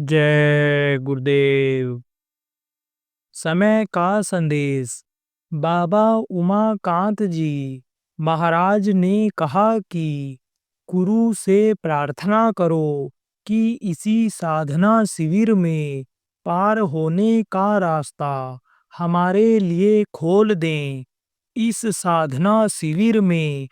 जय गुरुदेव। समय का संदेश। बाबा उमाकांत जी महाराज ने कहा कि गुरु से प्रार्थना करो कि इसी साधना शिविर में पार होने का रास्ता हमारे लिए खोल दें। इस साधना शिविर में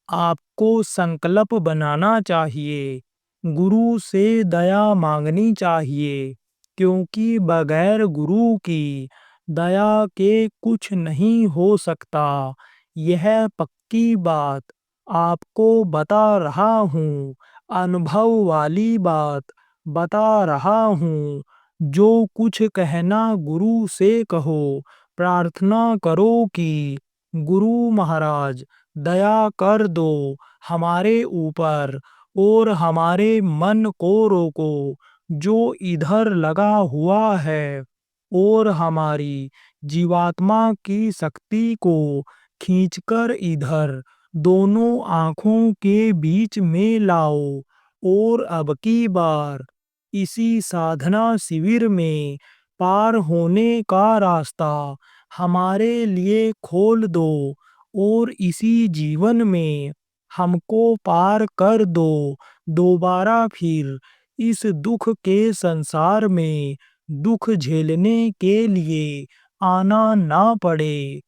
आपको संकल्प बनाना चाहिए, गुरु से दया मांगनी चाहिए, क्योंकि बगैर गुरु की दया के कुछ नहीं हो सकता। यह पक्की बात आपको बता रहा हूँ, अनुभव वाली बात बता रहा हूँ। जो कुछ कहना गुरु से कहो, प्रार्थना करो कि गुरु महाराज दया कर दो हमारे ऊपर और हमारे मन को रोको जो इधर लगा हुआ है, और हमारी जीवात्मा की शक्ति को खींचकर इधर दोनों आँखों के बीच में लाओ, और अब की बार इसी साधना शिविर में पार होने का रास्ता हमारे लिए खोल दो, और इसी जीवन में हमको पार कर दो। दोबारा फिर इस दुख के संसार में दुख झेलने के लिए आना ना पड़े।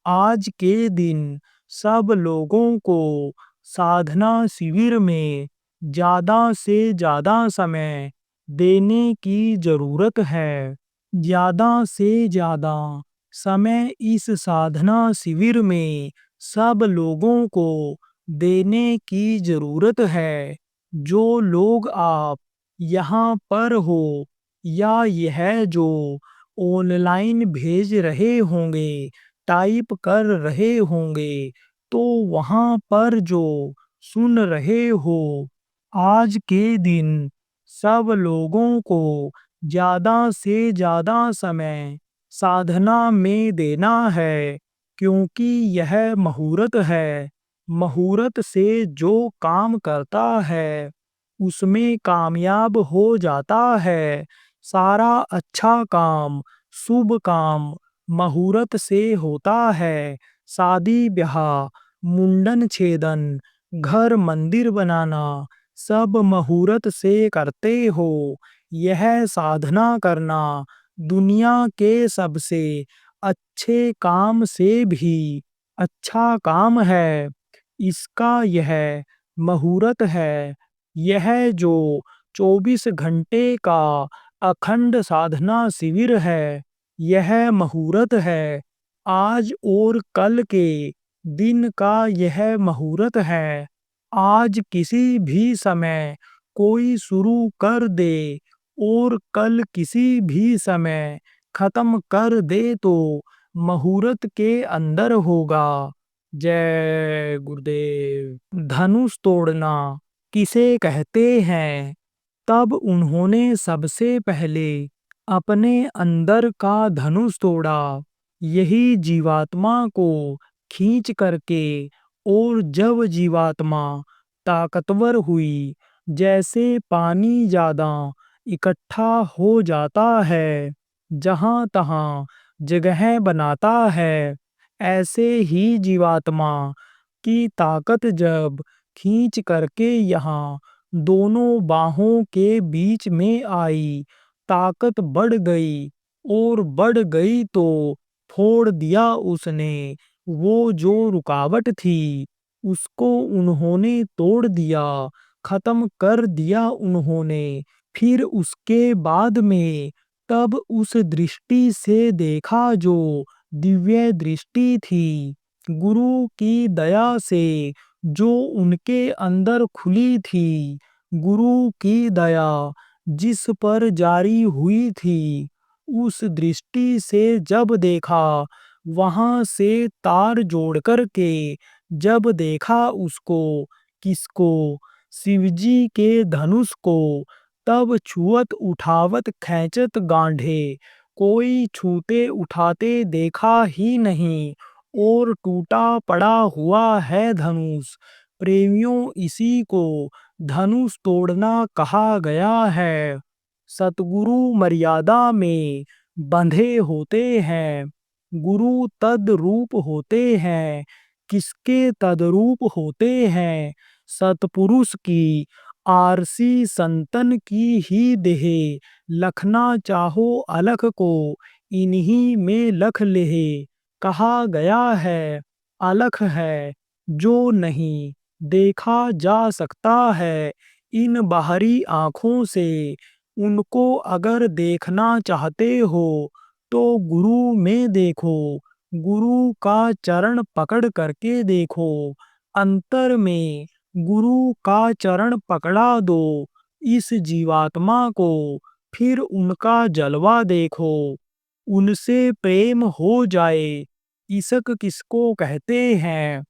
आज के दिन सब लोगों को साधना शिविर में ज़्यादा से ज़्यादा समय देने की ज़रूरत है। ज़्यादा से ज़्यादा समय इस साधना शिविर में सब लोगों को देने की ज़रूरत है। जो लोग आप यहाँ पर हो या यह जो ऑनलाइन भेज रहे होंगे, टाइप कर रहे होंगे, तो वहाँ पर जो सुन रहे हो, आज के दिन सब लोगों को ज़्यादा से ज़्यादा समय साधना में देना है, क्योंकि यह मुहूर्त है। मुहूर्त से जो काम करता है, उसमें कामयाब हो जाता है। सारा अच्छा काम, शुभ काम मुहूर्त से होता है। शादी ब्याह, मुंडन छेदन, घर मंदिर बनाना, सब मुहूर्त से करते हो। यह साधना करना दुनिया के सबसे अच्छे काम से भी अच्छा काम है। इसका यह मुहूर्त है। यह जो 24 घंटे का अखंड साधना शिविर है, यह मुहूर्त है। आज और कल के दिन का यह मुहूर्त है। आज किसी भी समय कोई शुरू कर दे और कल किसी भी समय खत्म कर दे तो मुहूर्त के अंदर होगा। जय गुरुदेव। धनुष तोड़ना किसे कहते हैं? तब उन्होंने सबसे पहले अपने अंदर का धनुष तोड़ा, यही जीवात्मा को खींच करके। और जब जीवात्मा ताकतवर हुई, जैसे पानी ज़्यादा इकट्ठा हो जाता है, जहाँ तहाँ जगह बनाता है, ऐसे ही जीवात्मा की ताकत जब खींच करके यहाँ दोनों बाहों के बीच में आई, ताकत बढ़ गई, और बढ़ गई तो फोड़ दिया उसने। वो जो रुकावट थी, उसको उन्होंने तोड़ दिया, खत्म कर दिया उन्होंने। फिर उसके बाद में तब उस दृष्टि से देखा जो दिव्य दृष्टि थी, गुरु की दया से जो उनके अंदर खुली थी। गुरु की दया जिस पर जारी हुई थी, उस दृष्टि से जब देखा, वहां से तार जोड़ कर के जब देखा उसको, किसको? शिवजी के धनुष को। तब छुअत उठावत खैंचत गांठे, कोई छूते उठाते देखा ही नहीं, और टूटा पड़ा हुआ है धनुष। प्रेमियों, इसी को धनुष तोड़ना कहा गया है। सतगुरु मर्यादा में बंधे होते हैं। गुरु तद्रूप होते हैं, किसके तद्रूप होते हैं। सतपुरुष की आरसी संतन की ही देह, लखना चाहो अलख को इन्हीं में लख लेहे। कहा गया है अलख है जो नहीं देखा जा सकता है इन बाहरी आँखों से। उनको अगर देखना चाहते हो तो गुरु में देखो, गुरु का चरण पकड़ करके देखो। अंतर में गुरु का चरण पकड़ा दो इस जीवात्मा को, फिर उनका जलवा देखो, उनसे प्रेम हो जाए। इश्क किसको कहते हैं?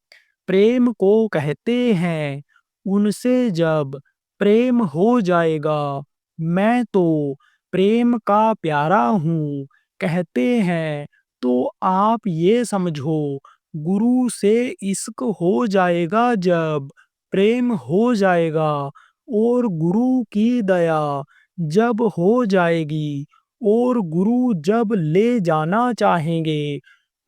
प्रेम को कहते हैं। उनसे जब प्रेम हो जाएगा, मैं तो प्रेम का प्यारा हूँ कहते हैं, तो आप ये समझो गुरु से इश्क हो जाएगा जब, प्रेम हो जाएगा, और गुरु की दया जब हो जाएगी, और गुरु जब ले जाना चाहेंगे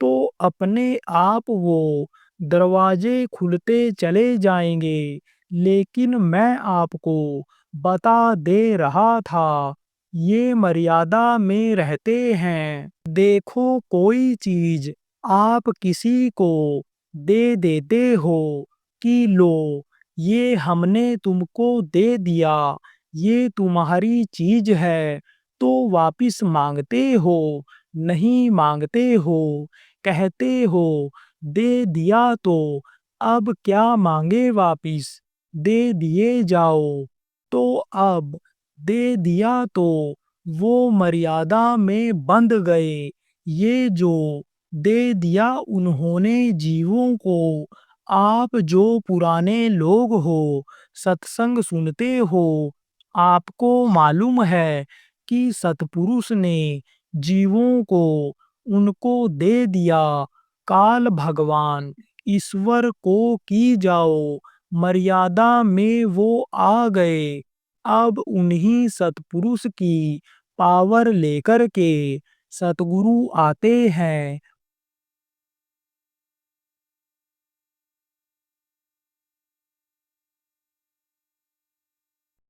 तो अपने आप वो दरवाजे खुलते चले जाएंगे। लेकिन मैं आपको बता दे रहा था, ये मर्यादा में रहते हैं। देखो कोई चीज आप किसी को दे देते हो कि लो ये हमने तुमको दे दिया, ये तुम्हारी चीज है, तो वापिस मांगते हो, नहीं मांगते हो, कहते हो दे दिया तो अब क्या मांगे वापिस, दे दिए जाओ। तो अब दे दिया तो वो मर्यादा में बंध गए। ये जो दे दिया उन्होंने जीवों को। आप जो पुराने लोग हो, सत्संग सुनते हो, आपको मालूम है कि सतपुरुष ने जीवों को उनको दे दिया। काल भगवान ईश्वर को की जाओ, मर्यादा में वो आ गए। अब उन्हीं सतपुरुष की पावर लेकर के सतगुरु आते हैं